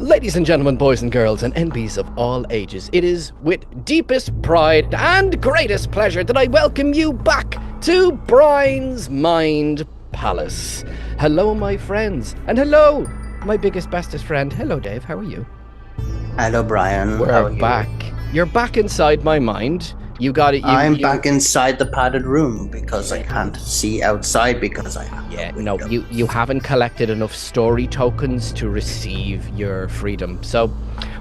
Ladies and gentlemen, boys and girls, and NPs of all ages, it is with deepest pride and greatest pleasure that I welcome you back to Brian's Mind Palace. Hello, my friends, and hello, my biggest, bestest friend. Hello, Dave, how are you? Hello, Brian. We're How are you? back. You're back inside my mind. You got it. I'm back inside the padded room because I can't see outside because I have Yeah, no no, window. you haven't collected enough story tokens to receive your freedom. So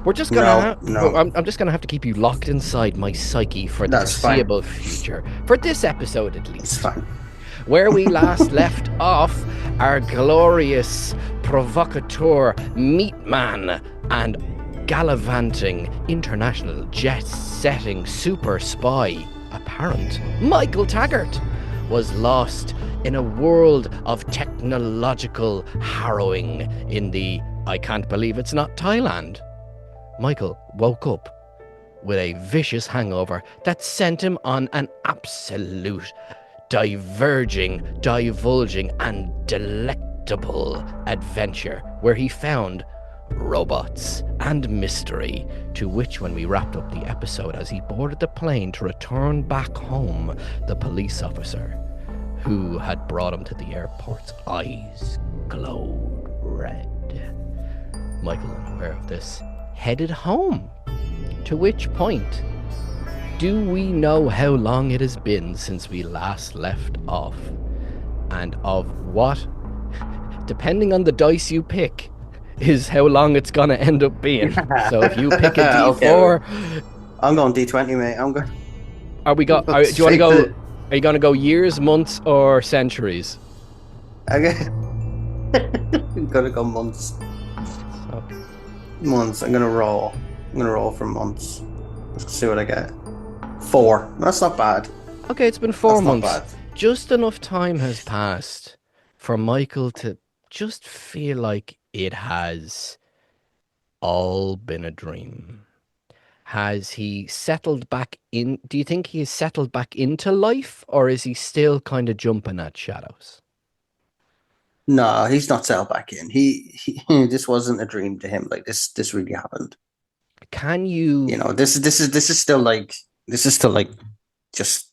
we're just gonna No. I'm just gonna have to keep you locked inside my psyche for the That's fine. foreseeable future. For this episode at It's least. fine. Where we last left off, our glorious provocateur, meat man, and gallivanting international jet-setting super spy apparent Michael Taggart was lost in a world of technological harrowing in the I can't believe it's not Thailand. Michael woke up with a vicious hangover that sent him on an absolute divulging, and delectable adventure where he found robots and mystery, to which, when we wrapped up the episode, as he boarded the plane to return back home, the police officer who had brought him to the airport's eyes glowed red. Michael, unaware of this, headed home, to which point, do we know how long it has been since we last left off? And of what, depending on the dice you pick, is how long it's gonna end up being. So if you pick a D4, Okay. I'm going D20, mate. I'm going. do you want to go? Are you gonna go years, months, or centuries? I'm gonna go months. So, Months. I'm gonna roll. I'm gonna roll for months. Let's see what I get. 4. That's not bad. okay, it's been 4 That's not months. bad. Just enough time has passed for Michael to just feel like it has all been a dream. Has he settled back in? Do you think he has settled back into life, or is he still kind of jumping at shadows? No, he's not settled back in. He this wasn't a dream to him. Like this really happened. Can you? You know, this is still like just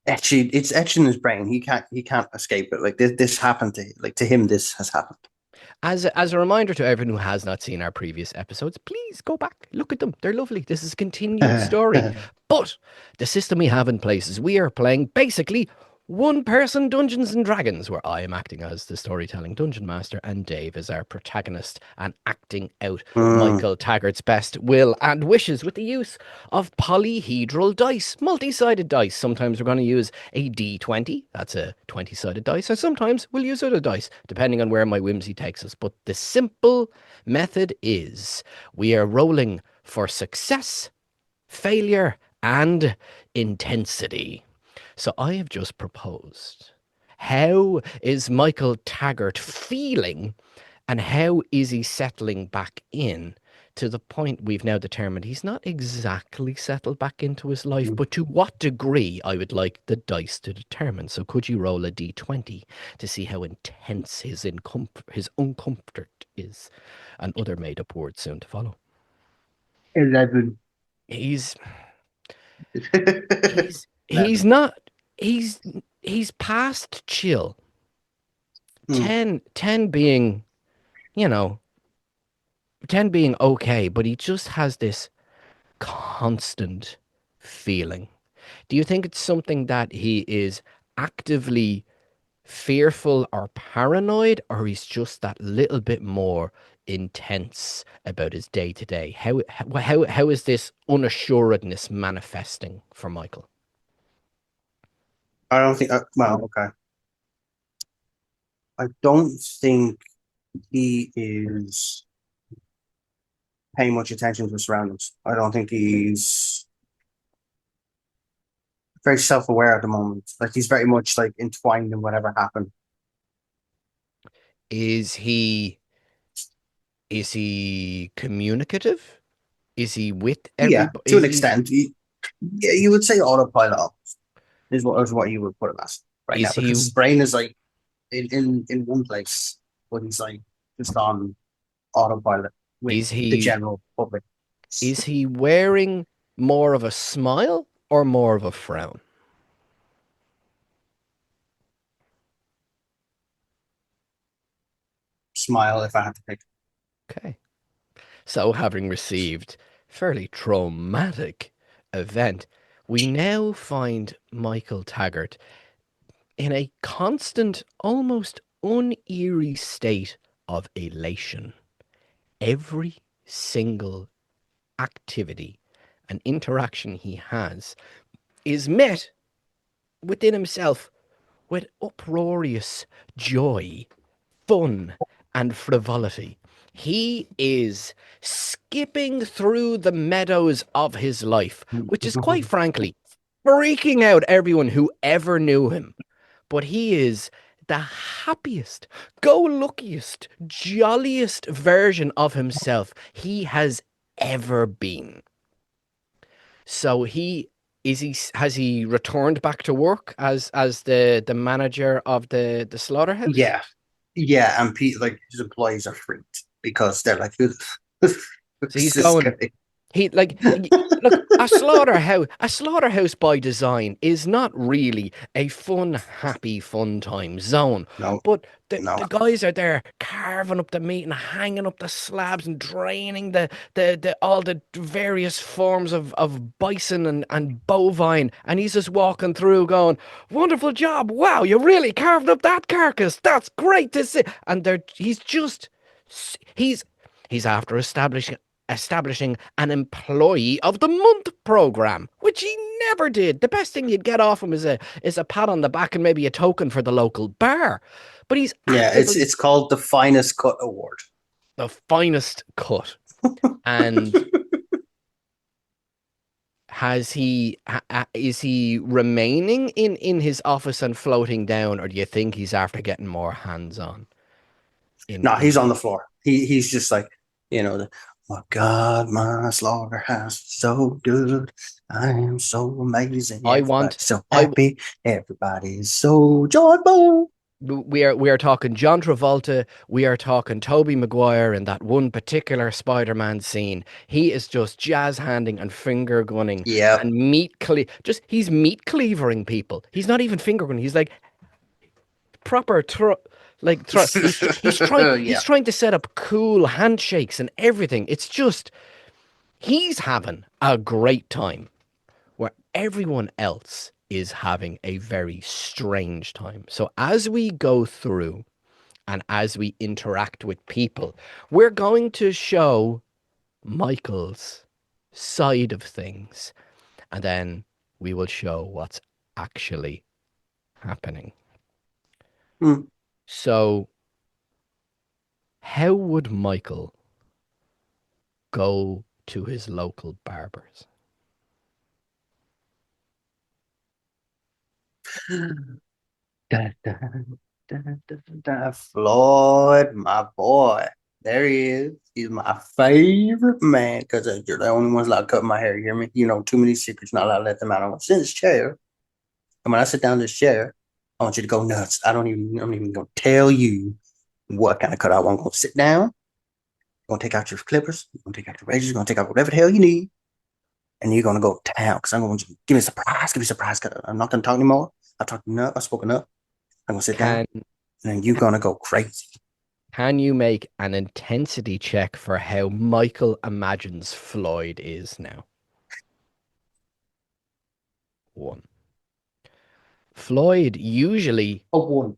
etching. It's etched in his brain. He can't escape it. Like this happened to him. This has happened. As a reminder to everyone who has not seen our previous episodes, please go back, look at them. They're lovely. This is a continued story. But the system we have in place is we are playing basically one-person Dungeons and Dragons, where I am acting as the storytelling dungeon master and Dave is our protagonist and acting out Michael Taggart's best will and wishes with the use of polyhedral dice, multi-sided dice. Sometimes we're going to use a D20, that's a 20-sided dice, or sometimes we'll use other dice, depending on where my whimsy takes us. But the simple method is we are rolling for success, failure, and intensity. So I have just proposed. How is Michael Taggart feeling, and how is he settling back in to the point we've now determined he's not exactly settled back into his life, but to what degree I would like the dice to determine. So could you roll a d20 to see how intense his uncomfort is, and other made-up words soon to follow. 11. He's he's not he's past chill. 10 being, you know, 10 being okay, but he just has this constant feeling. Do you think it's something that he is actively fearful or paranoid, or he's just that little bit more intense about his day to day? How is this unassuredness manifesting for Michael? I don't think. Well, okay. I don't think he is paying much attention to his surroundings. I don't think he's very self-aware at the moment. Like he's very much like entwined in whatever happened. Is he communicative? Is he with Yeah, everybody? to an extent. Yeah, you would say autopilot is what you would put it as right now Is because he his brain is like in one place, but he's like just on. autopilot with Is the he general public. is he wearing more of a smile or more of a frown? Smile if I had to pick. Okay. So, having received fairly traumatic event, we now find Michael Taggart in a constant, almost uneary state of elation. Every single activity and interaction he has is met within himself with uproarious joy, fun, and frivolity. He is skipping through the meadows of his life, which is quite frankly freaking out everyone who ever knew him. But he is the happiest, go luckiest, jolliest version of himself he has ever been. So he has he returned back to work as the manager of the slaughterhouse? Yeah, yeah, and like his employees are freaked because they're like, who's So he's this going. guy? Look, a slaughterhouse by design is not really a fun, happy, fun time zone. No, But no, the guys are there carving up the meat and hanging up the slabs and draining the all the various forms of bison and bovine. And he's just walking through going, wonderful job. Wow, you really carved up that carcass. That's great to see. And he's he's after establishing an employee of the month program, which he never did. The best thing you'd get off him is a pat on the back and maybe a token for the local bar. But he's yeah, actively it's called the finest cut award. the finest cut. And is he remaining in his office and floating down, or do you think he's after getting more hands on No, in he's on the floor. He's just like, oh God, my slaughterhouse is so good. I am so amazing. I want Everybody's so I happy. Everybody is so joyful. we are talking John Travolta, we are talking Tobey Maguire in that one particular Spider-Man scene. He is just jazz handing and finger gunning Yep. and he's meat cleavering people. He's not even finger gunning. He's like proper Yeah. he's trying to set up cool handshakes and everything. It's just he's having a great time where everyone else is having a very strange time. So as we go through and as we interact with people, we're going to show Michael's side of things, and then we will show what's actually happening. Hmm. So, how would Michael go to his local barbers? Da, da, da, da, da. Floyd, my boy. There he is. He's my favorite man because you're the only ones allowed to cut my hair. You hear me? Too many secrets, not allowed to let them out. I'm going to sit in this chair. And when I sit down in this chair, I want you to go nuts. I'm even going to tell you what kind of cut I want. I'm going to sit down. I'm going to take out your clippers. I'm going to take out your razors. I'm going to take out whatever the hell you need. And you're going to go to town because I'm going to give me a surprise. Give me a surprise. I'm not going to talk anymore. I talked enough. I've spoken up. I'm going to sit down. Can And then you're going to go crazy. can you make an intensity check for how Michael imagines Floyd is now? One. Floyd usually A one.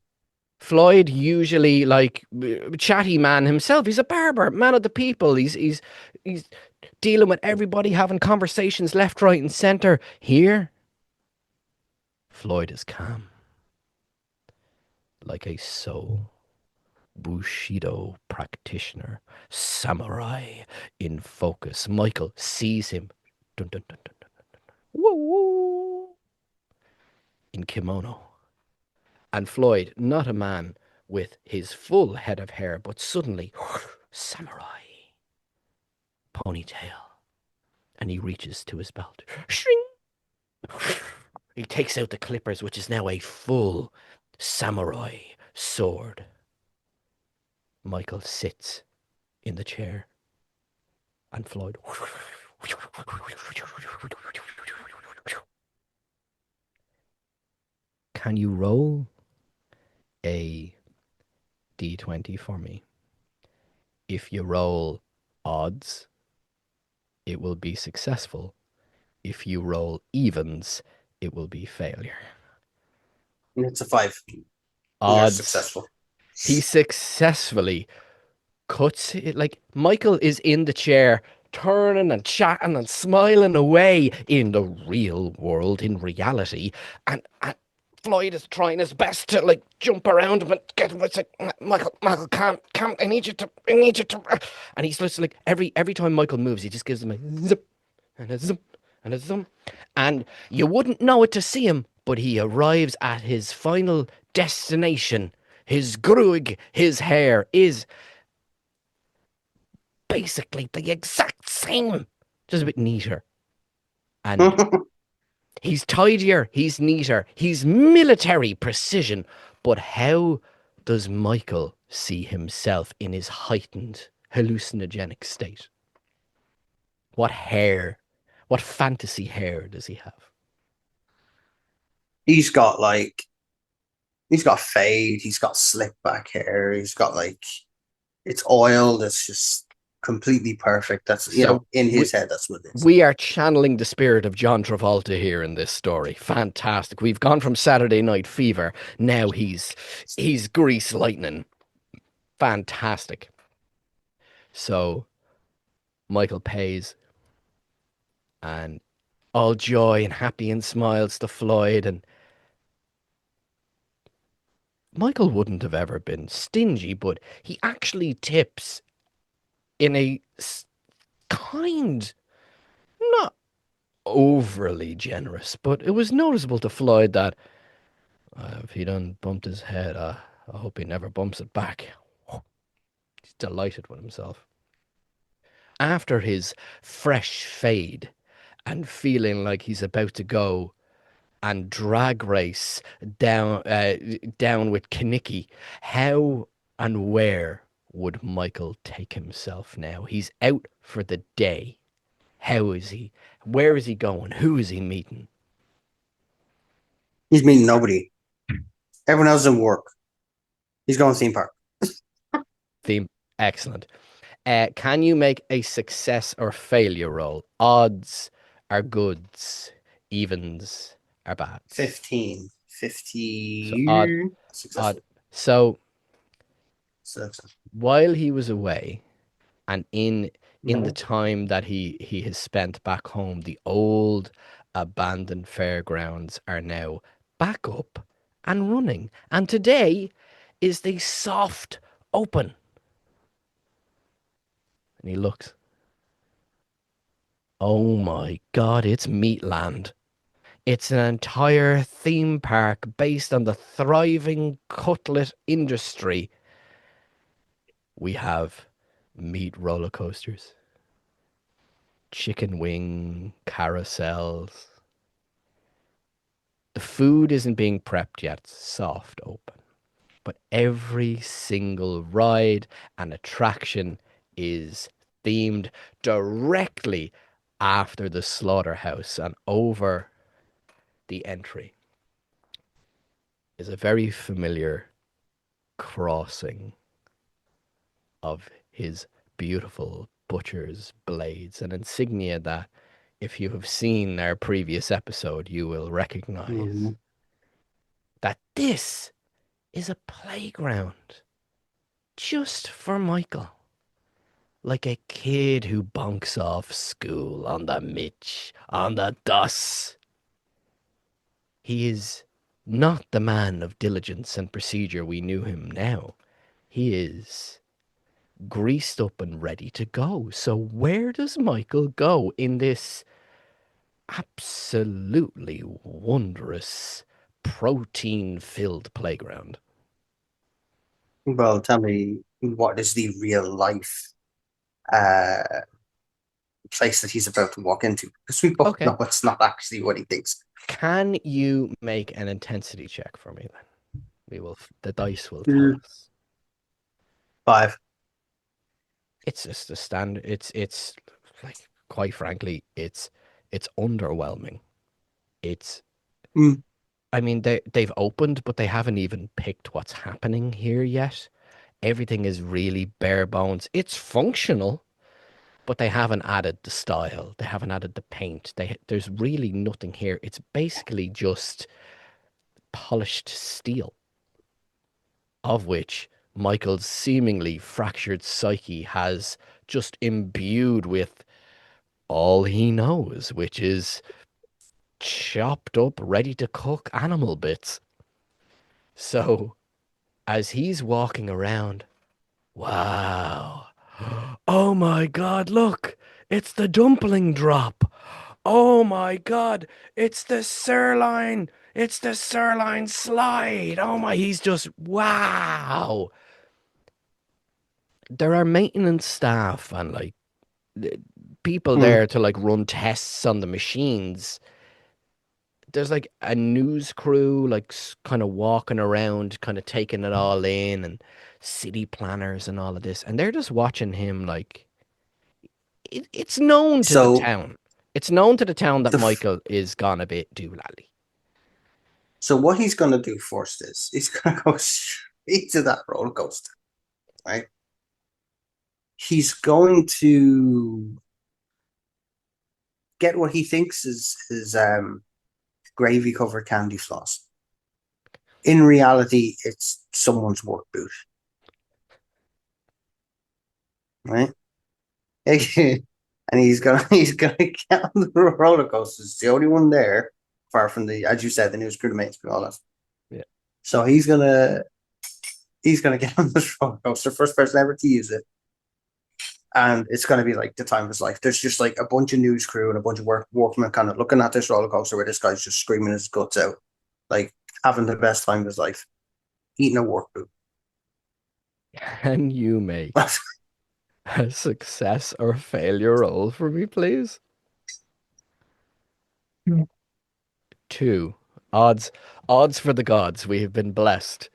Floyd usually like chatty man himself. He's a barber, man of the people. He's dealing with everybody, having conversations left, right, and center. Here, Floyd is calm, like a soul Bushido practitioner, samurai in focus. Michael sees him, dun, dun, dun, dun, dun, whoa, whoa, in kimono. And Floyd, not a man with his full head of hair, but suddenly, samurai, ponytail. And he reaches to his belt. Shring! He takes out the clippers, which is now a full samurai sword. Michael sits in the chair, and Floyd. Can you roll a d20 for me? If you roll odds, it will be successful. If you roll evens, it will be failure. It's a 5. You're Odds. successful. He successfully cuts it. Like, Michael is in the chair, turning and chatting and smiling away in the real world, in reality, and Floyd is trying his best to like jump around him and get him. It's like, Michael, calm, I need you to, and he's just like every time Michael moves, he just gives him a zip and a zoom and a zoom, and you wouldn't know it to see him, but he arrives at his final destination. His gruig, his hair is basically the exact same, just a bit neater. And he's tidier, he's neater, he's military precision. But how does Michael see himself in his heightened hallucinogenic state? What hair, what fantasy hair does he have? he's got like he's got fade, he's got slick back hair, he's got like it's oiled, it's just completely perfect. That's So in we, his head, that's what it is. we are channeling the spirit of John Travolta here in this story. Fantastic. We've gone from Saturday Night Fever. Now he's Grease Lightning. Fantastic. So Michael pays, and all joy and happy and smiles to Floyd. And Michael wouldn't have ever been stingy, but he actually tips in a kind, not overly generous, but it was noticeable to Floyd that if he done bumped his head, I hope he never bumps it back. He's delighted with himself. After his fresh fade and feeling like he's about to go and drag race down with Kaniki, how and where would Michael take himself now? He's out for the day. How is he? Where is he going? Who is he meeting? He's meeting nobody. Everyone else is in work. He's going to theme park. Theme. Excellent. Can you make a success or failure roll? Odds are goods. Evens are bads. 15. So odd, 50 odd. successful. So Successful. while he was away, and in the No. time that he has spent back home, the old abandoned fairgrounds are now back up and running. And today is the soft open. And he looks. Oh my God, it's Meatland. It's an entire theme park based on the thriving cutlet industry. We have meat roller coasters, chicken wing carousels. The food isn't being prepped yet, it's soft open. But every single ride and attraction is themed directly after the slaughterhouse, and over the entry is a very familiar crossing of his beautiful butcher's blades, an insignia that, if you have seen our previous episode, you will recognize Mhm. that this is a playground just for Michael. Like a kid who bunks off school on the Mitch, on the Doss. He is not the man of diligence and procedure we knew him now. He is greased up and ready to go. So where does Michael go in this absolutely wondrous, protein-filled playground? Well, tell me, what is the real life uh, place that he's about to walk into? Because we both Okay. know it's not actually what he thinks. Can you make an intensity check for me then? The dice will tell Mm. us. 5. it's just the standard. It's like quite frankly, it's underwhelming. It's Mm. I mean they've opened, but they haven't even picked what's happening here yet. Everything is really bare bones. It's functional, but they haven't added the style. They haven't added the paint. There's really nothing here. It's basically just polished steel, of which Michael's seemingly fractured psyche has just imbued with all he knows, which is chopped up, ready to cook animal bits. So, as he's walking around, wow. Oh my God, look! It's the dumpling drop! Oh my God, it's the sirloin! It's the sirloin slide! Oh my, he's just wow! There are maintenance staff and like people Mm. there to like run tests on the machines. There's like a news crew like kind of walking around kind of taking it all in, and city planners and all of this, and they're just watching him like it's known to the So town. It's known to the town that the f- Michael is gone a bit doolally. so what he's gonna do first is he's gonna go straight to that roller coaster, right? He's going to get what he thinks is gravy covered candy floss. In reality, it's someone's work boot, right? And he's gonna get on the roller coaster. It's the only one there, far from the, as you said, the news crew, the mates, all that. Yeah. So he's gonna get on this roller coaster, first person ever to use it, and it's gonna be like the time of his life. There's just like a bunch of news crew and a bunch of workmen kind of looking at this roller coaster where this guy's just screaming his guts out, like having the best time of his life, eating a work boot. Can you make a success or failure roll for me, please? Two. Odds, odds for the gods. We have been blessed.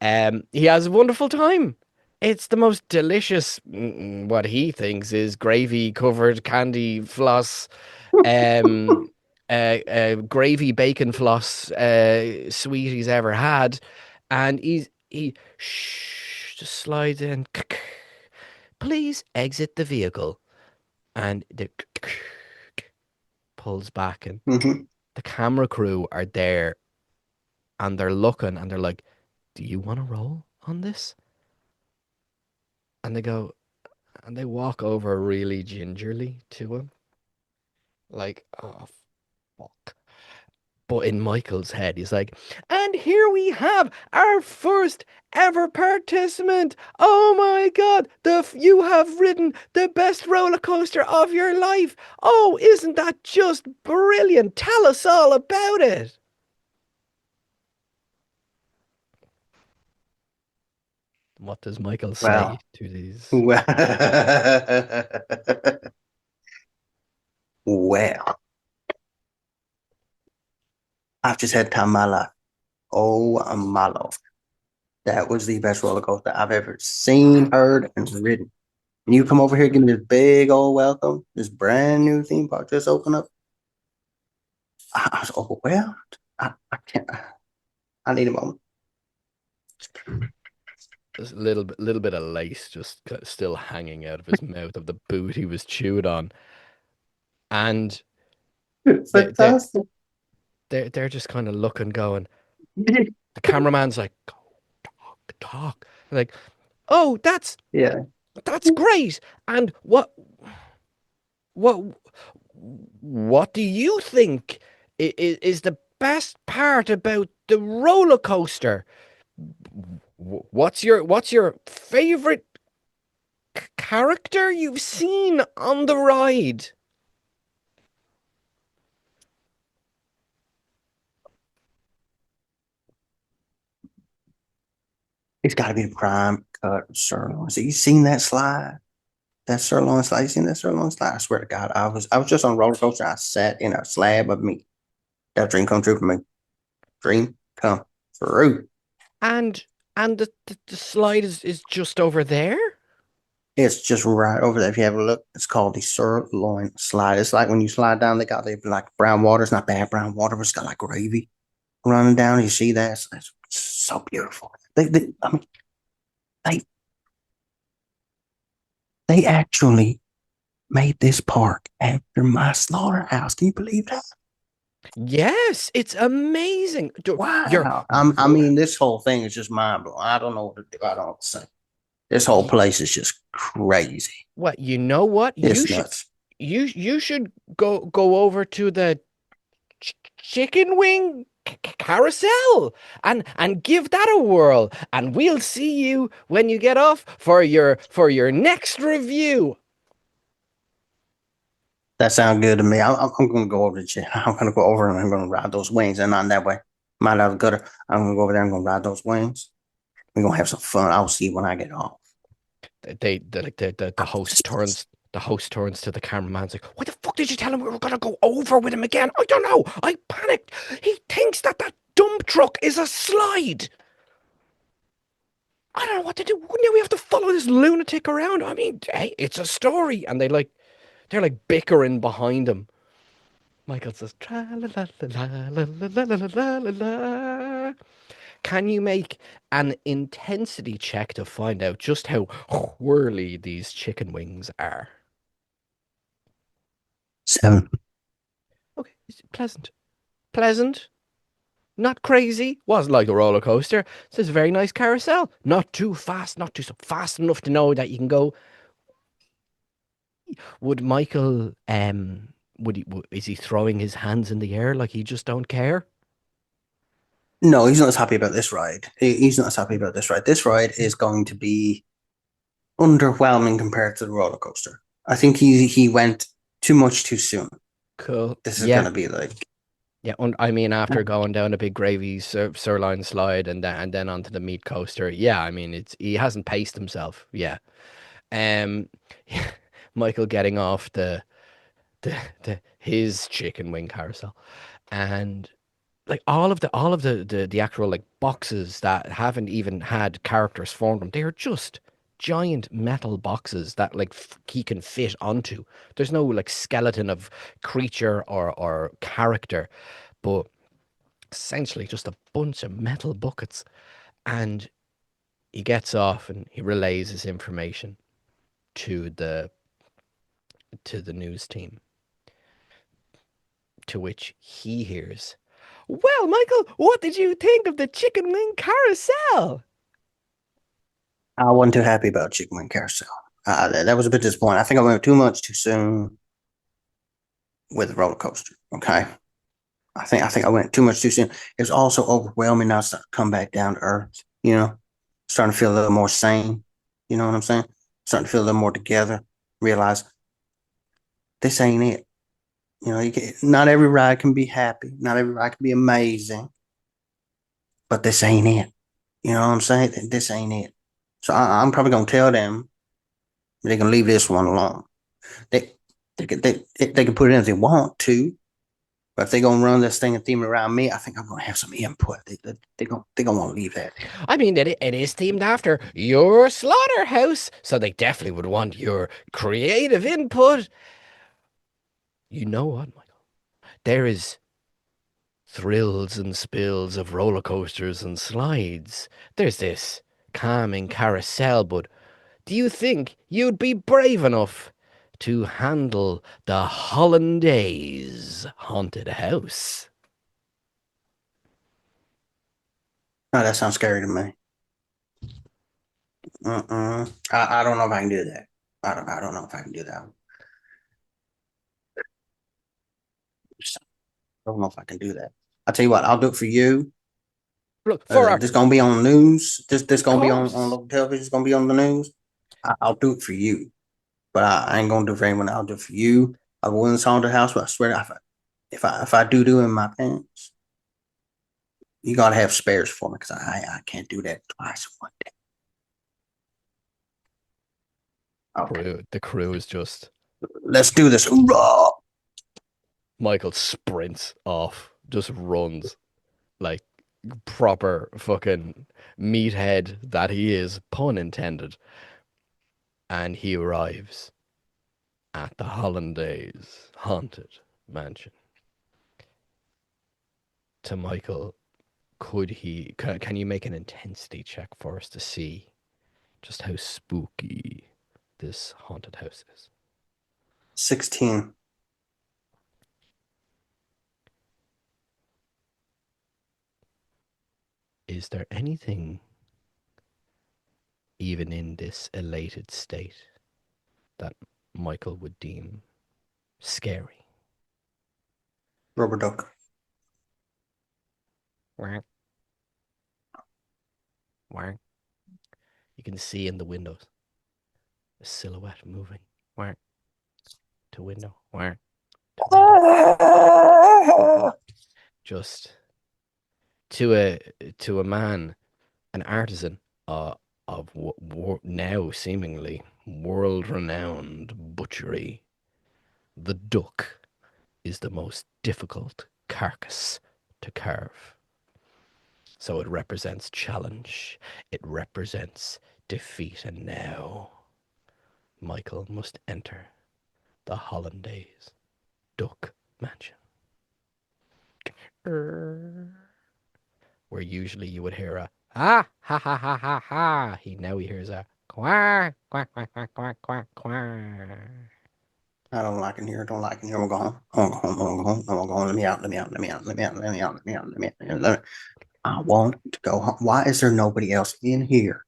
He has a wonderful time. It's the most delicious, what he thinks is gravy covered candy floss, um, gravy bacon floss sweet he's ever had, and he just slides in. Please exit the vehicle, and the pulls back, and Mm-hmm. the camera crew are there, and they're looking, and they're like, "Do you want to roll on this?" And they go, and they walk over really gingerly to him, like, oh, fuck. But in Michael's head, he's like, and here we have our first ever participant. Oh my God, you have ridden the best roller coaster of your life. Oh, isn't that just brilliant? Tell us all about it. What does Michael say Well, to these? well, well. I've just had time of my life. Oh my lord. That was the best roller coaster I've ever seen, heard, and ridden. And you come over here, give me this big old welcome, this brand new theme park just opened up. I was overwhelmed. I can't. I need a moment. There's a little bit of lace just still hanging out of his mouth of the boot he was chewed on, and they they Fantastic. they're just kind of looking, going. The cameraman's like, "Go talk, talk." Like, "Oh, Yeah. that's great." And what what do you think is the best part about the roller coaster? What's your favorite character you've seen on the ride? It's got to be the prime cut sirloin. So you seen that slide? That sirloin slide? You seen that sirloin slide? I swear to God, I was just on a roller coaster. I sat in a slab of meat. That dream come true for me. Dream come true. And the slide is just over there. It's just right over there. If you have a look, it's called the sirloin slide. It's like when you slide down, they got the like brown water. It's not bad brown water, but it's got like gravy running down. You see that? It's so beautiful. I mean, they, they actually made this park after my slaughterhouse. Can you believe that? Yes, it's amazing. You're, Wow. I mean, this whole thing is just mind blowing. I don't know what to do. I don't say. This whole y- place is just crazy. what, you know what? It's nuts. You should go over to the chicken wing carousel and give that a whirl, and we'll see you when you get off for your next review. That sounds good to me. I'm going to go over to gym. I'm going to go over and I'm going to ride those wings. And on that way, might out of the gutter. I'm going to go over there. I'm going to ride those wings. We're going to have some fun. I'll see you when I get off. The host turns to the cameraman's like, "Why the fuck did you tell him we were gonna go over with him again? I don't know. I panicked. He thinks that dump truck is a slide. I don't know what to do. Now we have to follow this lunatic around. I mean, hey, it's a story." And they're like bickering behind him. Michael says, "Tra la la la la la la la la la la." Can you make an intensity check to find out just how whirly these chicken wings are? 7. Okay, it's pleasant. Pleasant. Not crazy. Wasn't like a roller coaster. It's a very nice carousel. Not too fast, not too fast enough to know that you can go. Would Michael is he throwing his hands in the air like he just don't care? No, he's not as happy about this ride. He's not as happy about this ride. This ride is going to be underwhelming compared to the roller coaster. I think he went too much too soon. Cool. This is going Yeah. to be like, Yeah, I mean, after going down a big gravy sirloin slide and then onto the meat coaster, yeah, I mean, it's he hasn't paced himself. Yeah, um, Michael getting off the his chicken wing carousel, and like all of the actual like boxes that haven't even had characters formed them, they are just giant metal boxes that like he can fit onto. There's no like skeleton of creature or character, but essentially just a bunch of metal buckets. And he gets off and he relays his information to the news team, to which he hears, "Well, Michael, what did you think of the chicken wing carousel?" I wasn't too happy about Chicken Wing Carousel. That was a bit disappointing. I think I went too much too soon with the roller coaster. Okay. I think I went too much too soon. It was also overwhelming. Now starting to come back down to earth. Starting to feel a little more sane. You know what I'm saying? Starting to feel a little more together. Realize this ain't it. Not every ride can be happy. Not every ride can be amazing. But this ain't it. You know what I'm saying? This ain't it. So I'm probably gonna tell them they can leave this one alone. They they can put it in if they want to. But if they're gonna run this thing and theme around me, I think I'm gonna have some input. They gonna want to leave that. I mean, it is themed after your slaughterhouse, so they definitely would want your creative input. You know what, Michael? There is thrills and spills of roller coasters and slides. There's this calming carousel, but do you think you'd be brave enough to handle the Hollandaise haunted house? No, that sounds scary to me. I don't know if I can do that. I don't know if I can do that. I don't know if I can do that. I'll tell you what, I'll do it for you. Look, for our, This gonna be on the news. This of gonna be on course. local television. It's gonna be on the news. I'll do it for you, but I ain't gonna do it for anyone. I'll do it for you. I will in the house, but I swear, if I do in my pants, you gotta have spares for me because I can't do that twice in one day. Okay, The crew is just let's do this. Hoorah! Michael sprints off, just runs like proper fucking meathead that he is, pun intended. and he arrives at the Hollandaise haunted mansion. To Michael, can you make an intensity check for us to see just how spooky this haunted house is? 16. Is there anything, even in this elated state, that Michael would deem scary? Rubber duck. Whack, whack. You can see in the windows a silhouette moving. Whack to window. Whack to window. Just to a man, an artisan of now seemingly world-renowned butchery. The duck is the most difficult carcass to carve. So it represents challenge. It represents defeat. And now Michael must enter the Hollandaise Duck Mansion. Where usually you would hear a ah ha ha ha ha ha. He hears a quack quack quack quack quack quack quack. I don't like it here. Don't like it here. I'm going to go home. I'm going to go home. I'm going to go home. Let me out. Let me out. Let me out. Let me out. Let me out. Let me out. Let me out. Let me. I want to go home. Why is there nobody else in here?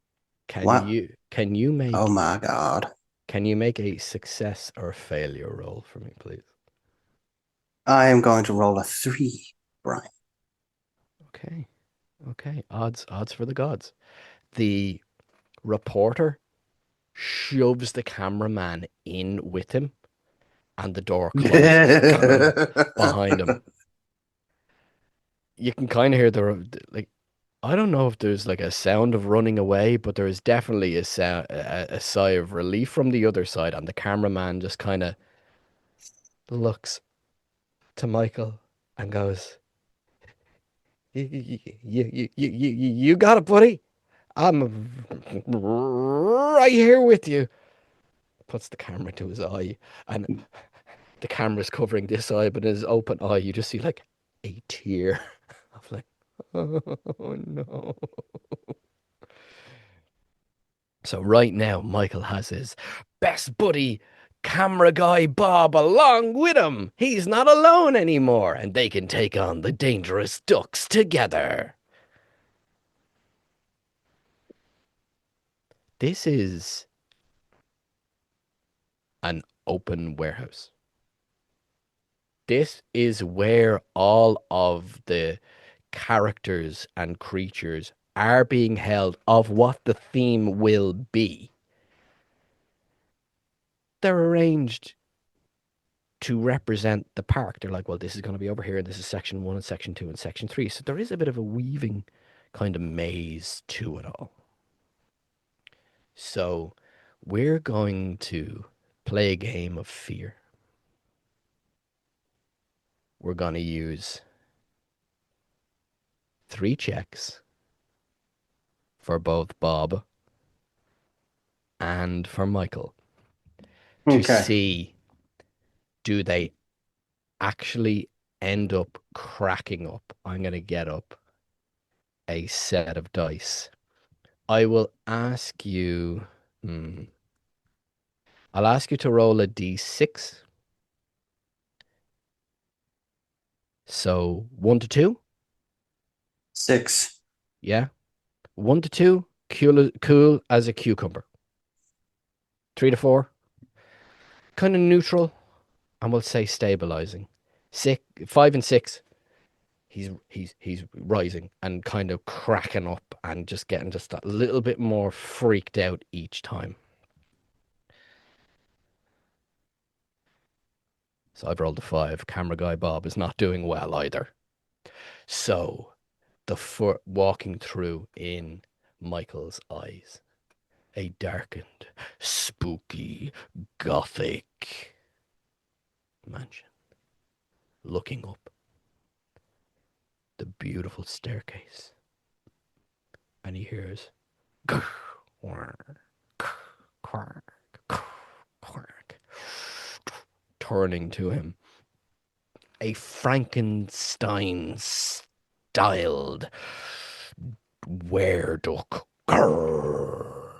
Can What? you can you Oh make my God. can you make a success or failure roll for me, please? I am going to roll a 3, Brian. Okay. Okay. Odds for the gods. The reporter shoves the cameraman in with him and the door closes behind him. You can kind of hear like I don't know if there's like a sound of running away, but there is definitely a sigh of relief from the other side, and the cameraman just kind of looks to Michael and goes, "You got it, buddy. I'm right here with you." Puts the camera to his eye, and the camera's covering this eye, but in his open eye, you just see like a tear of like, oh no. So right now, Michael has his best buddy, camera guy Bob, along with him. He's not alone anymore, and they can take on the dangerous ducks together. This is an open warehouse. This is where all of the characters and creatures are being held of what the theme will be. They're arranged to represent the park. They're like, well, this is going to be over here, and this is section 1 and section 2 and section 3. So there is a bit of a weaving kind of maze to it all. So we're going to play a game of fear. We're going to use 3 checks for both Bob and for Michael to Okay. see, do they actually end up cracking up. I'm going to get up a set of dice. I will ask you, I'll ask you to roll a d6. So 1 to 2, 6. yeah. 1 to 2, cool as a cucumber. 3 to 4, kind of neutral, and we'll say stabilizing. 5 and 6, he's rising and kind of cracking up and just getting just a little bit more freaked out each time. So I've rolled a 5. Camera guy Bob is not doing well either. So the foot walking through in Michael's eyes, a darkened, spooky, gothic mansion. Looking up the beautiful staircase, and he hears quack, quack. returning to him. A Frankenstein styled were-duck. Grrr.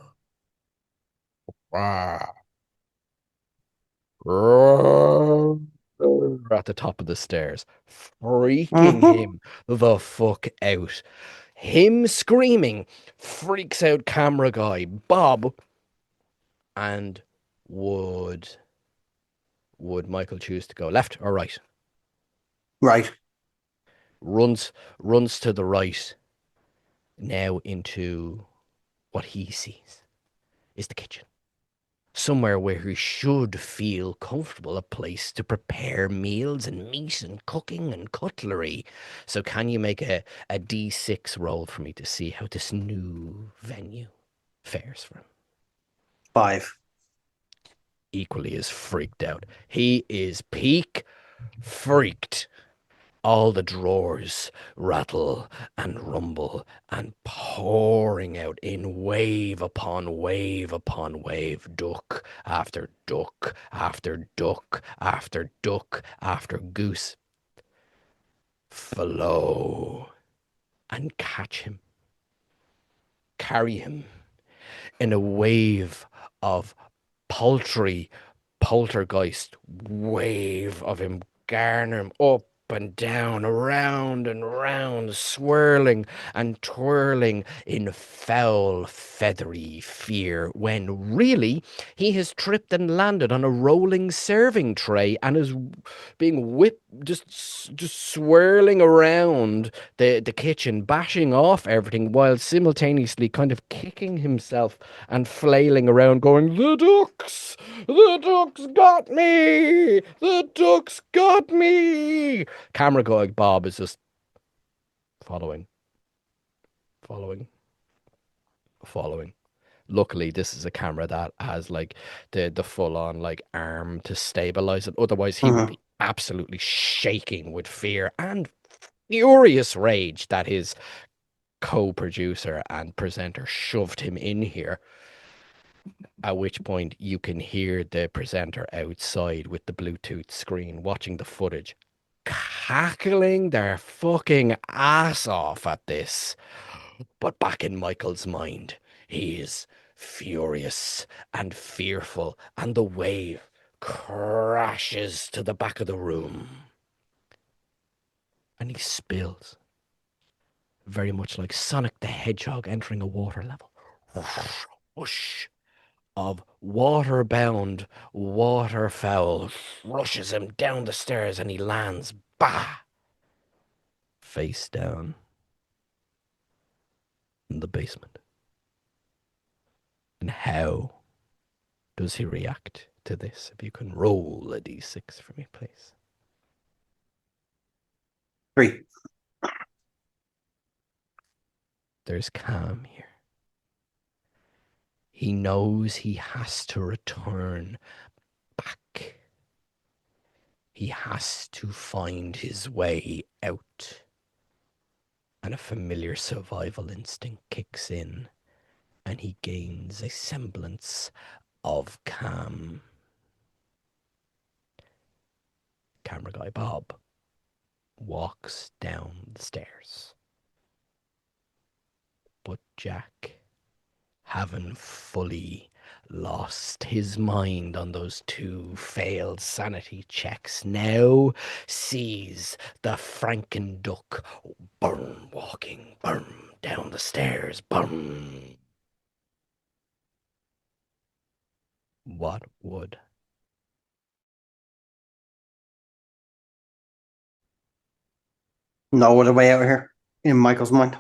Ah. At the top of the stairs, freaking Mm-hmm. him the fuck out. Him screaming freaks out camera guy Bob. And would would Michael choose to go left or right? Right. Runs to the right now into what he sees is the kitchen. Somewhere where he should feel comfortable, a place to prepare meals and meat and cooking and cutlery. So can you make a D6 roll for me to see how this new venue fares for him? 5. Equally as freaked out. He is peak freaked. All the drawers rattle and rumble and pouring out in wave upon wave upon wave, duck after duck after duck after duck after goose. Flow and catch him, carry him in a wave of paltry poltergeist wave of him, garner him up and down, around and round, swirling and twirling in foul, feathery fear, when really he has tripped and landed on a rolling serving tray and is being whipped, just swirling around the kitchen, bashing off everything while simultaneously kind of kicking himself and flailing around, going, "The ducks! The ducks got me! The ducks got me!" Camera guy Bob is just following, following, following. Luckily, this is a camera that has like the full on like arm to stabilize it. Otherwise, he would Mm-hmm. be absolutely shaking with fear and furious rage that his co-producer and presenter shoved him in here. At which point you can hear the presenter outside with the Bluetooth screen watching the footage, cackling their fucking ass off at this. But back in Michael's mind, he is furious and fearful, and the wave crashes to the back of the room. And he spills, very much like Sonic the Hedgehog entering a water level. Whoosh of water-bound waterfowl rushes him down the stairs, and he lands, bah, face down in the basement. And how does he react to this? If you can roll a d6 for me, please. 3. There's calm here. He knows he has to return back. He has to find his way out. And a familiar survival instinct kicks in, and he gains a semblance of calm. Camera guy Bob walks down the stairs. But Jack, having fully lost his mind on those two failed sanity checks, now sees the Franken duck burn, walking, burn, down the stairs, burn. What would? No other way out of here in Michael's mind.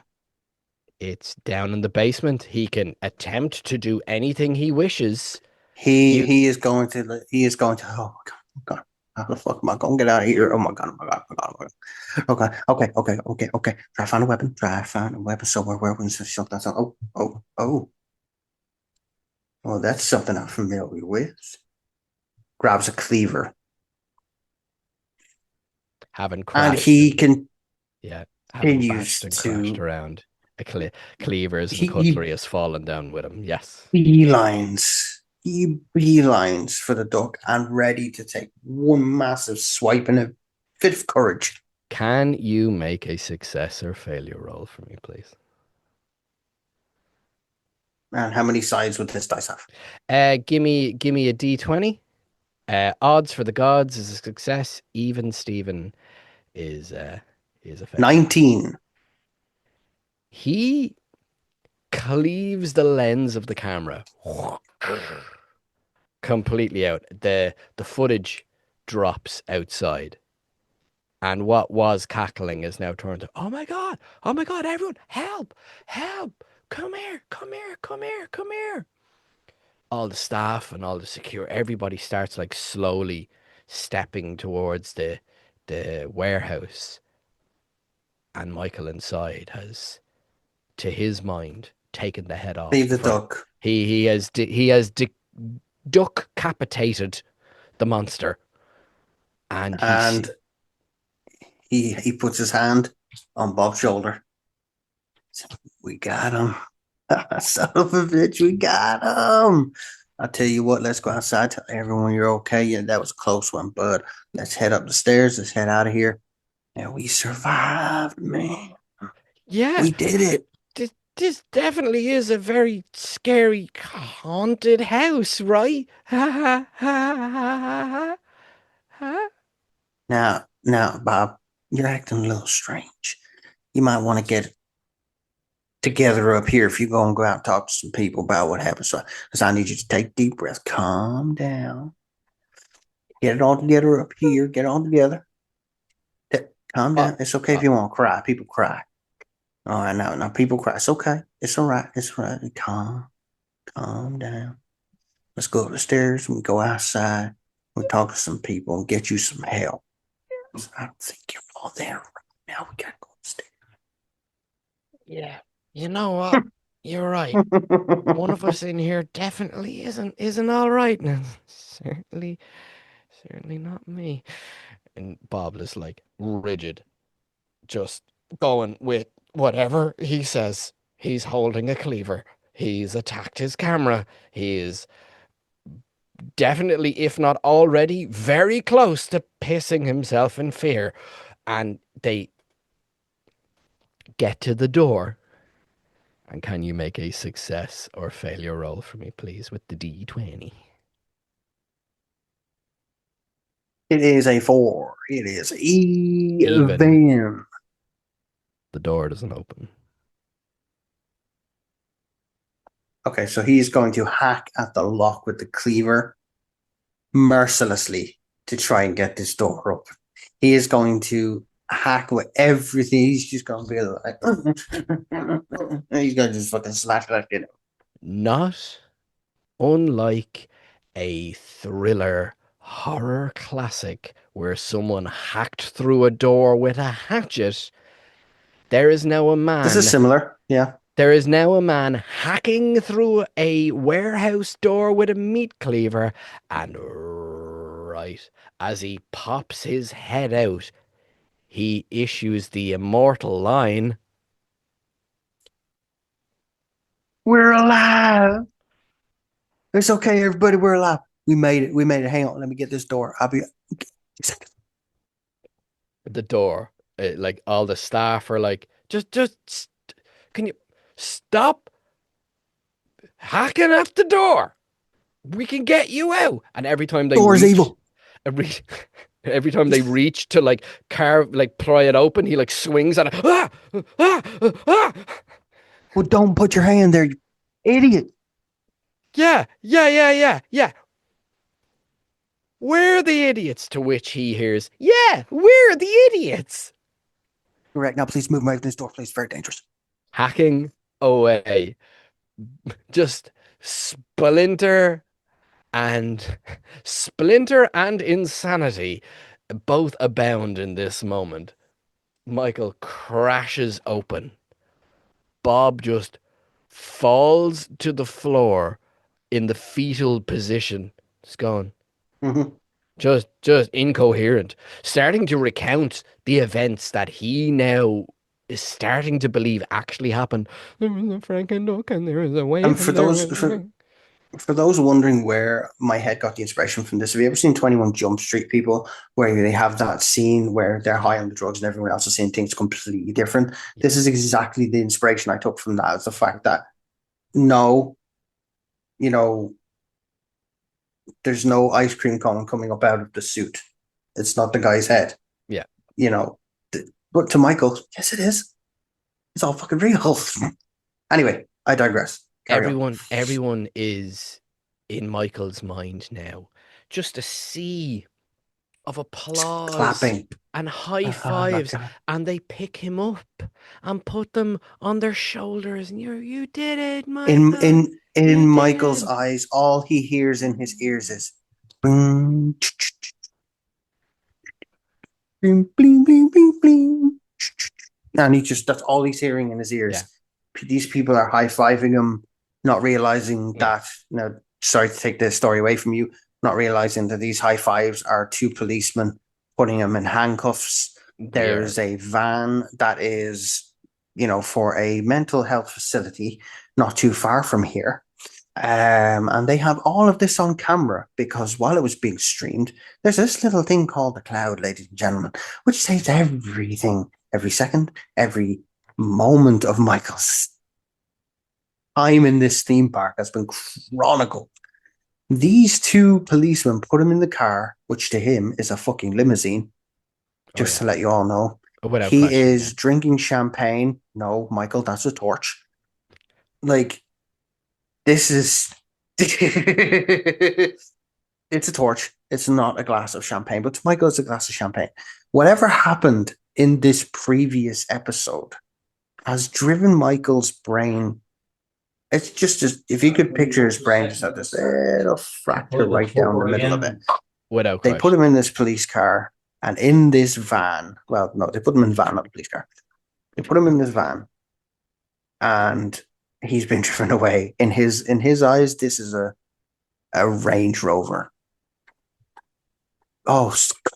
It's down in the basement. He can attempt to do anything he wishes. You He is going to oh my god, oh my god. How the fuck am I gonna get out of here? Oh my god, oh my god, oh my god, oh my god. Okay. Try to find a weapon. Try to find a weapon somewhere where we can shut that down. Oh. Well, that's something I'm familiar with. Grabs a cleaver. haven't And crashed he and yeah, having bashed continues and crashed to around. Cleavers and he cutlery has fallen down with him. Yes. beelines he beelines for the duck and ready to take one massive swipe in a fit of courage. Can you make a success or failure roll for me, please? And how many sides would this dice have? Give me a D20. Odds for the gods is a success. Even Steven is a failure. 19. He cleaves the lens of the camera completely out. The footage drops outside. And what was cackling is now turned to, oh my God, everyone, help, help, come here, come here, come here, come here. All the staff and all the secure, everybody starts like slowly stepping towards the warehouse. And Michael inside has, to his mind, taken the head off Leave the the first. duck. He has duck capitated the monster, and And he puts his hand on Bob's shoulder. We got him. Son of a bitch, we got him. I'll tell you what, let's go outside, tell everyone you're okay. Yeah, that was a close one, bud. Let's head up the stairs. Let's head out of here. And we survived, man. yeah, We did it. this definitely is a very scary haunted house, right? Ha ha ha ha ha ha. Now, Bob, you're acting a little strange. You might want to get together up here if you go out and talk to some people about what happened. So, because I need you to take a deep breath, calm down, get it all together up here, get it all together. Calm Uh, down. It's okay uh, if you want to cry. People cry. All right, now people cry. It's okay. It's all right. It's all right. Calm down. Let's go up the stairs and we go outside. We talk to some people and get you some help. I don't think you're all there right now. We gotta go upstairs. yeah, you know what? You're right. One of us in here definitely isn't all right now. Certainly not me. And Bob is like rigid, just going with whatever he says. He's holding a cleaver. He's attacked his camera. He is definitely, if not already, very close to pissing himself in fear. And they get to the door. And can you make a success or failure roll for me, please, with the D20? It is a 4. It is Even even. the door doesn't open. Okay, so he's going to hack at the lock with the cleaver mercilessly to try and get this door open. He is going to hack with everything. He's just going to be like, he's going to just fucking smash that shit. Not unlike a thriller horror classic where someone hacked through a door with a hatchet, there is now a This is man. similar. Yeah. There is now a man hacking through a warehouse door with a meat cleaver, and right as he pops his head out, he issues the immortal line. We're alive. It's okay, everybody. We're alive. We made it. We made it. Hang on. Let me get this door. I'll be. The door, like all the staff are like, can you stop hacking at the door? We can get you out. And every time they Door's reach, evil. every, every time they reach to like carve, like pry it open, he like swings at it. Ah, ah, ah. Well, don't put your hand there, you idiot. Yeah. We're the idiots. To which he hears, yeah, we're the idiots. Correct. Now, please move away from this door, please. Very dangerous. Hacking away. Just Splinter and Splinter and insanity both abound in this moment. Michael crashes open. Bob just falls to the floor in the fetal position. It's gone. Mm-hmm. Just incoherent. Starting to recount the events that he now is starting to believe actually happened. There was a Frank and Duck and there was a And wave for and there those, was for For those wondering where my head got the inspiration from this, have you ever seen 21 Jump Street people where they have that scene where they're high on the drugs and everyone else is seeing things completely different? Yeah. This is exactly the inspiration I took from that. Is the fact that no, you know, there's no ice cream cone coming up out of the suit. It's not the guy's head, Yeah. you know. But to Michael, yes, it is. It's all fucking real. Anyway, I digress. Carry on. Everyone is in Michael's mind now. Just a sea of applause Clapping. and high Oh my fives, God. and they pick him up and put them on their shoulders. And you did it, In Michael. in You in did Michael's it. eyes, all he hears in his ears is bling, bling, bling, bling, bling, bling. And he just that's all he's hearing in his Yeah, ears. These people are high-fiving him, not realizing yeah. that, sorry to take this story away from you, not realizing that these high fives are two policemen putting him in handcuffs. We are. There's a van that is, for a mental health facility not too far from here. And they have all of this on camera because while it was being streamed, there's this little thing called the cloud, ladies and gentlemen, which saves everything, every second, every moment of Michael's time in this theme park has been chronicled. These two policemen put him in the car, which to him is a fucking limousine, Oh just yeah, to let you all know. without He question. Yeah. is drinking champagne. No, Michael, that's a torch. Like, this is. It's a torch. It's not a glass of champagne, but to Michael, it's a glass of champagne. Whatever happened in this previous episode has driven Michael's brain. It's just as if you could picture his brain, just have this little fracture right down the middle of it. Without They put question. him in this police car and in this van. Well, no, they put him in a van, not a police car. They put him in this van and he's been driven away. In his eyes, this is a Range Rover. Oh,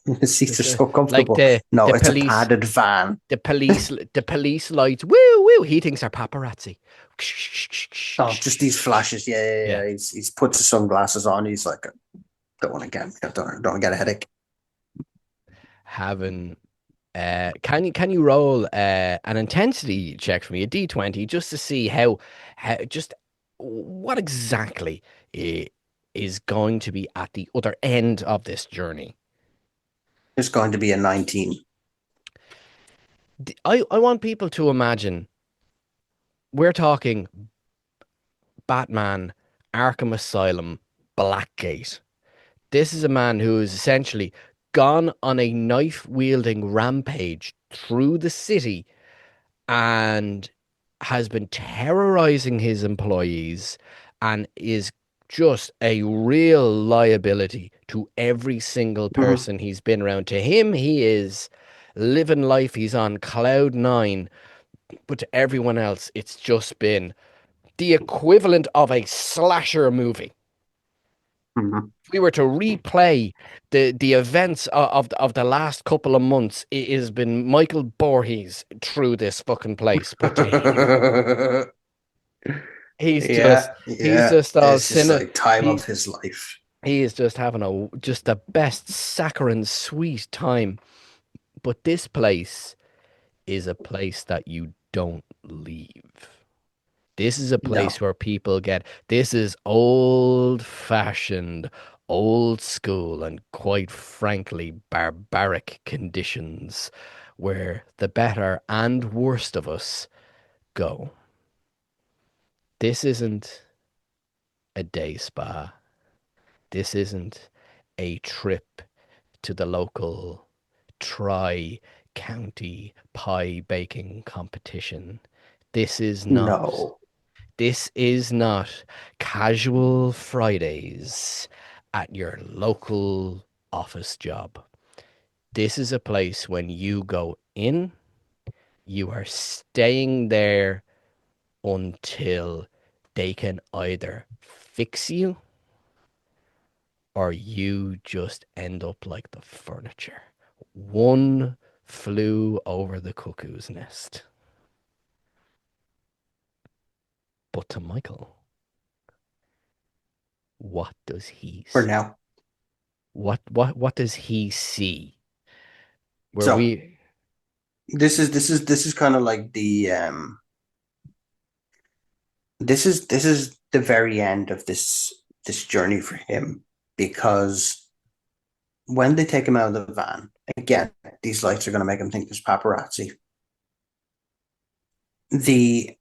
the seats are Just so like comfortable. the No, it's a police, padded van. the police lights. Woo woo. He thinks they're paparazzi. Oh, just these flashes. Yeah, yeah, Yeah, yeah. He's puts his sunglasses on. He's like, don't want to don't want to get a headache. having. Can you roll an intensity check for me, a D20, just to see how just what exactly is going to be at the other end of this journey? There's going to be a 19. I want people to imagine we're talking Batman, Arkham Asylum, Blackgate. This is a man who is essentially gone on a knife wielding rampage through the city and has been terrorizing his employees and is just a real liability to every single Mhm. person he's been around. To him, he is living life, he's on cloud nine, but to everyone else, it's just been the equivalent of a slasher movie. Mhm. If we were to replay the events of the last couple of months, it has been Michael Voorhees through this fucking place. But to him, Yeah, he's yeah. just all It's just sinner. like time of He his life. he is just having just the best saccharine sweet time. But this place is a place that you don't leave. This is a place No, where people get, this is old fashioned, old school, and quite frankly, barbaric conditions where the better and worst of us go. This isn't a day spa. This isn't a trip to the local tri county pie baking competition. This is not. no, This is not casual Fridays at your local office job. This is a place when you go in, you are staying there until they can either fix you or you just end up like the furniture. One flew over the cuckoo's nest. But to Michael, What does he for see? now. What does he see? Where So we this is kind of like the this is the very end of this journey for him because when they take him out of the van again, these lights are going to make him think there's paparazzi. The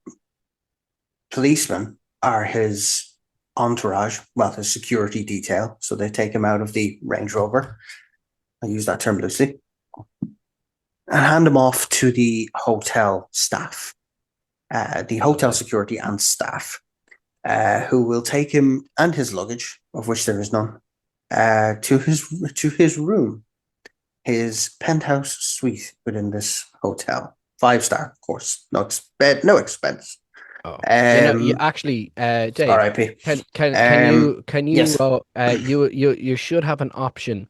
policemen are his entourage, well, his security detail. So they take him out of the Range Rover. I use that term loosely and hand him off to the hotel staff, the hotel lovely. security and staff, who will take him and his luggage, of which there is none, to his room, his penthouse suite within this hotel. 5 star, of course. No bed, no expense. Oh, you Um, actually, Dave, R.I.P. can you Yes, you should have an option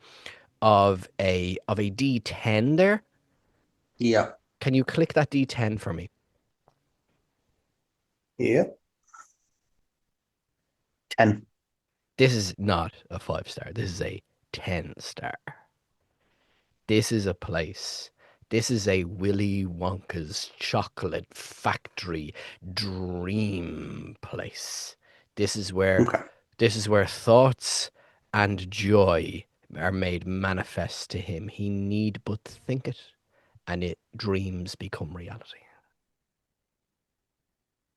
of a D10 there. yeah, Can you click that D10 for me? yeah. 10. This is not a 5 star. This is a 10 star. This is a place. This is a Willy Wonka's chocolate factory dream place. This is where Okay. this is where thoughts and joy are made manifest to him. He need but think it, and it dreams become reality.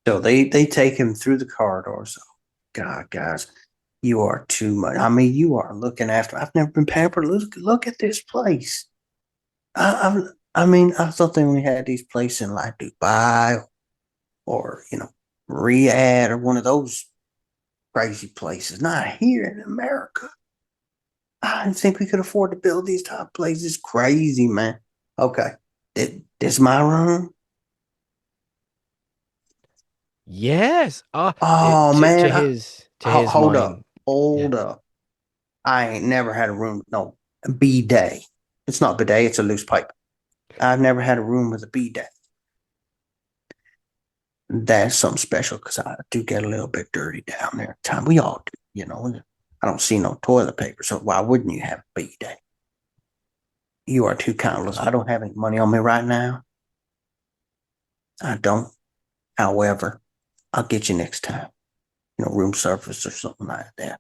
So they take him through the corridors. Oh, God, guys, you are too much. I mean, you are looking after. I've never been pampered. Look at this place. I mean, I thought they only had these places in like Dubai or Riyadh or one of those crazy places. Not here in America. I didn't think we could afford to build these top places. Crazy, man. Okay, this my room. Yes. Oh To man, his hold up, mind. Yeah. hold up. I ain't never had a room with no bidet. It's not bidet, it's a loose pipe. I've never had a room with a bidet. That's something special because I do get a little bit dirty down there. Time we all do. I don't see no toilet paper, so why wouldn't you have a bidet? You are too countless. I don't have any money on me right now. I don't. However, I'll get you next time. Room service or something like that.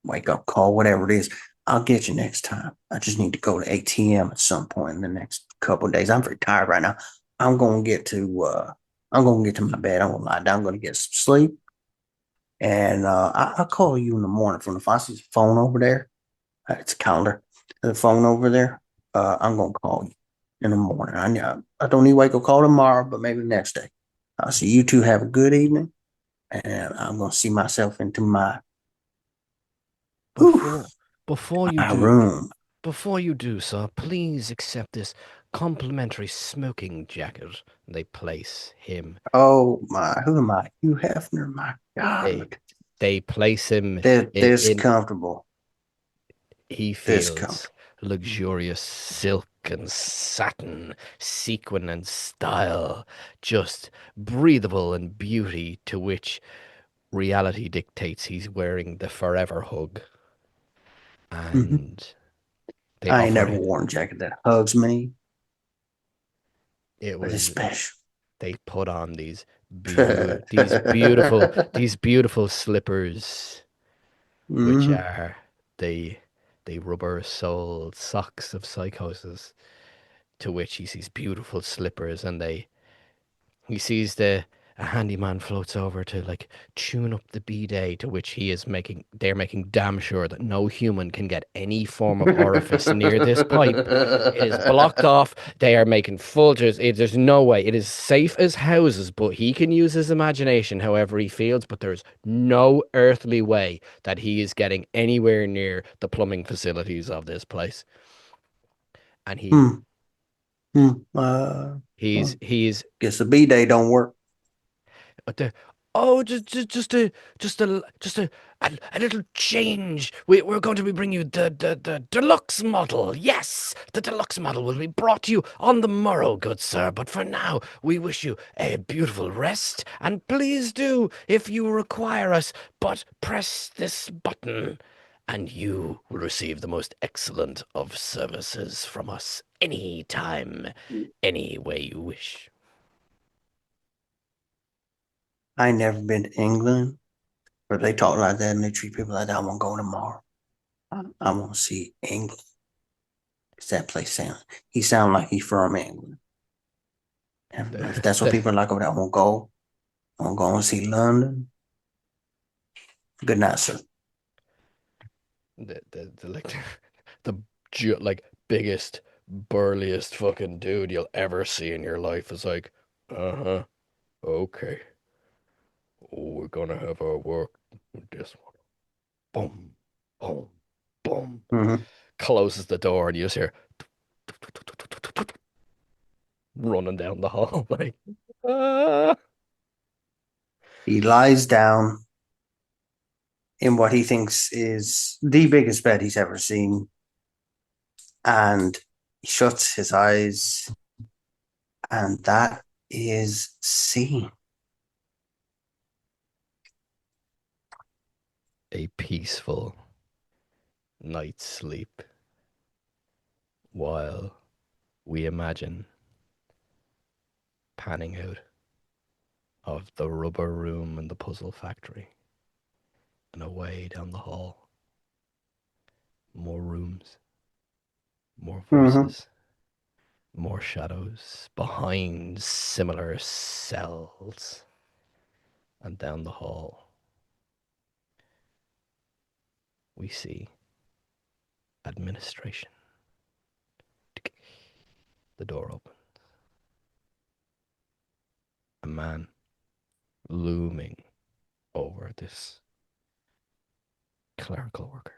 Wake up call, whatever it is. I'll get you next time. I just need to go to ATM at some point in the next couple of days. I'm very tired right now. I'm gonna get to my bed. I'm gonna lie down. I'm gonna get some sleep, and I'll call you in the morning. From if I see the phone over there, it's a calendar. The phone over there. I'm gonna call you in the morning. I don't need to wake up call tomorrow, but maybe the next day. So you two have a good evening, and I'm gonna see myself into whew, Before before you my do room. Before you do so, please accept this complimentary smoking jacket. They place him. Oh my, who am I? Hugh Hefner. My God, They look, they place him this in. comfortable. He This feels comfortable. luxurious silk and satin, sequin and style, just breathable and beauty to which reality dictates he's wearing the forever hug. Mhm. And they I ain't offer never him. worn a jacket that hugs me, It but it's was special. they put on hmm these beautiful slippers, which are the rubber soled socks of psychosis, to which he sees beautiful slippers, and he sees a handyman floats over to like tune up the bidet, to which they're making damn sure that no human can get any form of orifice near this pipe. It is blocked off. They are making there's no way. It is safe as houses, but he can use his imagination however he feels, but there's no earthly way that he is getting anywhere near the plumbing facilities of this place. And hmm. he's Well, he's guess the B day don't work. the oh just a a little change. We're going to be bringing you the deluxe model. Yes, the deluxe model will be brought to you on the morrow, good sir. But for now, we wish you a beautiful rest. And please do, if you require us, but press this button, and you will receive the most excellent of services from us any time, any way you wish. I ain't never been to England, but they talk like that and they treat people like that. I want to go tomorrow. I want to see England. 'Cause that place sounds. He sounds like he's from England. And if that's what The, people like over there, I won't go. I won't go and see London. Good night, sir. the like the like biggest burliest fucking dude you'll ever see in your life is like, uh-huh, okay, we're gonna have our work with this one. Boom, boom, boom. Mm-hmm. Closes the door and you just hear running down the hall like, ah. He lies down in what he thinks is the biggest bed he's ever seen, and he shuts his eyes, and that is scene. A peaceful night's sleep while we imagine panning out of the rubber room in the puzzle factory and away down the hall. More rooms, more Mm-hmm. voices, more shadows behind similar cells. And down the hall, we see administration. The door opens. A man looming over this clerical worker.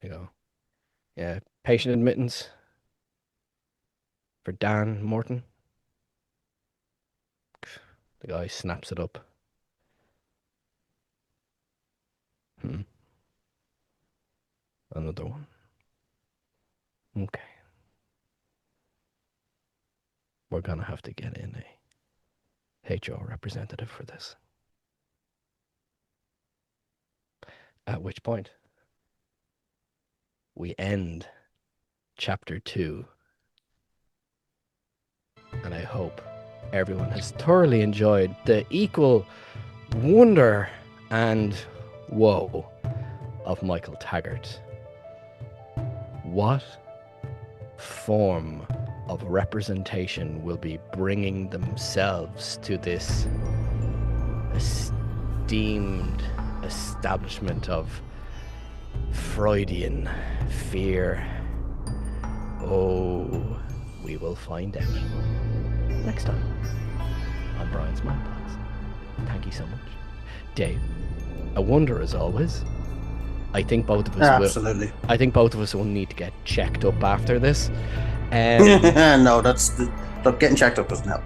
You go, yeah, patient admittance for Dan Morton. The guy snaps it up. Another one. Okay. We're gonna have to get in a HR representative for this. At which point, we end chapter 2. And I hope everyone has thoroughly enjoyed the equal wonder and woe of Michael Taggart. What form of representation will be bringing themselves to this esteemed establishment of Freudian fear? Oh, we will find out next time on Brian's Mind Plots. Thank you so much, Dave. A wonder as always. I think both of us Absolutely. will. I think both of us will need to get checked up after this. No, look, getting checked up doesn't help.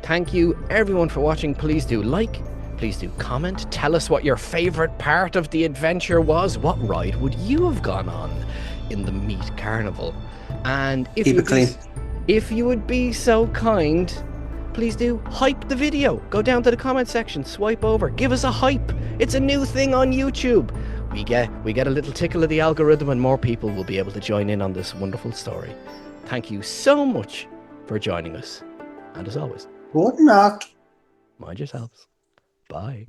Thank you everyone for watching. Please do like, please do comment. Tell us what your favorite part of the adventure was. What ride would you have gone on in the Meat Carnival? And if Keep it clean. If you would be so kind, please do hype the video. Go down to the comment section, swipe over, give us a hype. It's a new thing on YouTube. We get a little tickle of the algorithm and more people will be able to join in on this wonderful story. Thank you so much for joining us. And as always, Good night. mind yourselves. Bye.